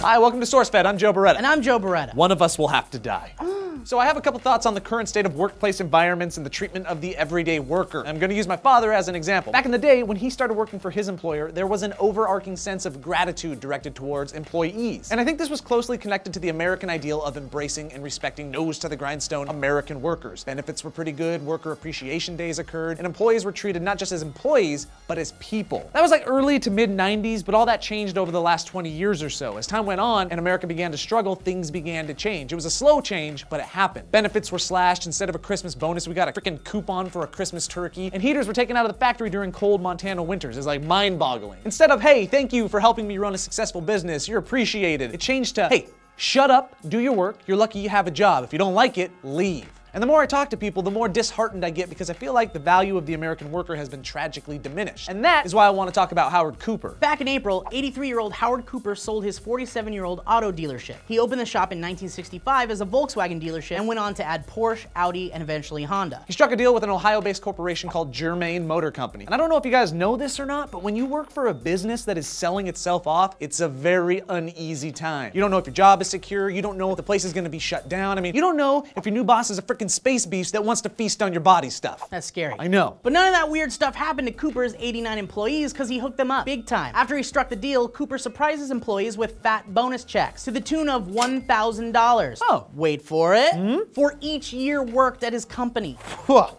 Hi, welcome to SourceFed. I'm Joe Beretta. And I'm Joe Beretta. One of us will have to die. So I have a couple thoughts on the current state of workplace environments and the treatment of the everyday worker. I'm going to use my father as an example. Back in the day, when he started working for his employer, there was an overarching sense of gratitude directed towards employees. And I think this was closely connected to the American ideal of embracing and respecting nose-to-the-grindstone American workers. Benefits were pretty good, worker appreciation days occurred, and employees were treated not just as employees, but as people. That was like early to mid-90s, but all that changed over the last 20 years or so. As time went on and America began to struggle, things began to change. It was a slow change, but it happened. Benefits were slashed. Instead of a Christmas bonus, we got a freaking coupon for a Christmas turkey. And heaters were taken out of the factory during cold Montana winters. It's like mind-boggling. Instead of, hey, thank you for helping me run a successful business, you're appreciated, it changed to, hey, shut up, do your work, you're lucky you have a job. If you don't like it, leave. And the more I talk to people, the more disheartened I get because I feel like the value of the American worker has been tragically diminished. And that is why I want to talk about Howard Cooper. Back in April, 83-year-old Howard Cooper sold his 47-year-old auto dealership. He opened the shop in 1965 as a Volkswagen dealership and went on to add Porsche, Audi, and eventually Honda. He struck a deal with an Ohio-based corporation called Germain Motor Company. And I don't know if you guys know this or not, but when you work for a business that is selling itself off, it's a very uneasy time. You don't know if your job is secure, you don't know if the place is going to be shut down. I mean, you don't know if your new boss is a freaking space beast that wants to feast on your body stuff. That's scary. I know. But none of that weird stuff happened to Cooper's 89 employees because he hooked them up big time. After he struck the deal, Cooper surprised his employees with fat bonus checks to the tune of $1,000. Oh. Wait for it. For each year worked at his company.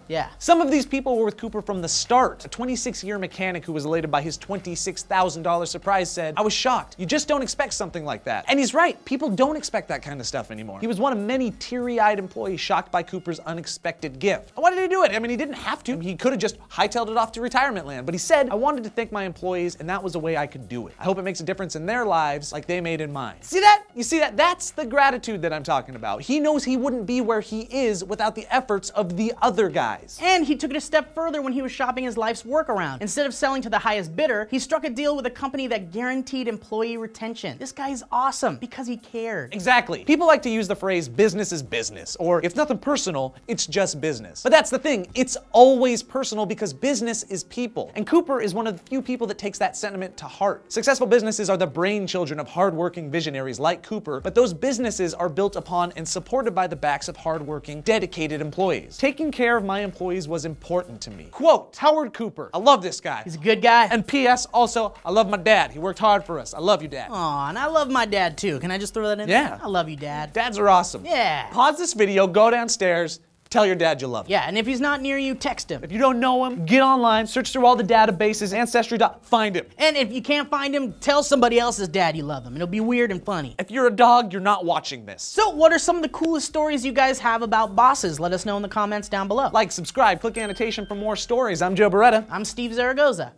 Yeah. Some of these people were with Cooper from the start. A 26-year mechanic who was elated by his $26,000 surprise said, "I was shocked. You just don't expect something like that." And he's right. People don't expect that kind of stuff anymore. He was one of many teary-eyed employees shocked by Cooper's unexpected gift. Why did he do it? I mean, he didn't have to. He could have just hightailed it off to retirement land, but he said, "I wanted to thank my employees, and that was a way I could do it. I hope it makes a difference in their lives like they made in mine." See that? You see that? That's the gratitude that I'm talking about. He knows he wouldn't be where he is without the efforts of the other guys. And he took it a step further when he was shopping his life's work around. Instead of selling to the highest bidder, he struck a deal with a company that guaranteed employee retention. This guy's awesome because he cared. Exactly. People like to use the phrase business is business, or if nothing personal, it's just business. But that's the thing, it's always personal because business is people. And Cooper is one of the few people that takes that sentiment to heart. Successful businesses are the brainchildren of hardworking visionaries like Cooper, but those businesses are built upon and supported by the backs of hardworking, dedicated employees. Taking care of my employees was important to me. Quote, Howard Cooper. I love this guy. He's a good guy. And P.S. also, I love my dad. He worked hard for us. I love you, Dad. Aw, and I love my dad too. Can I just throw that in Yeah. there? I love you, Dad. Dads are awesome. Yeah. Pause this video, go downstairs, tell your dad you love him. Yeah, and if he's not near you, text him. If you don't know him, get online, search through all the databases, Ancestry. Find him. And if you can't find him, tell somebody else's dad you love him. It'll be weird and funny. If you're a dog, you're not watching this. So what are some of the coolest stories you guys have about bosses? Let us know in the comments down below. Like, subscribe, click annotation for more stories. I'm Joe Beretta. I'm Steve Zaragoza.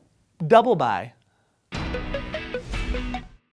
Double bye.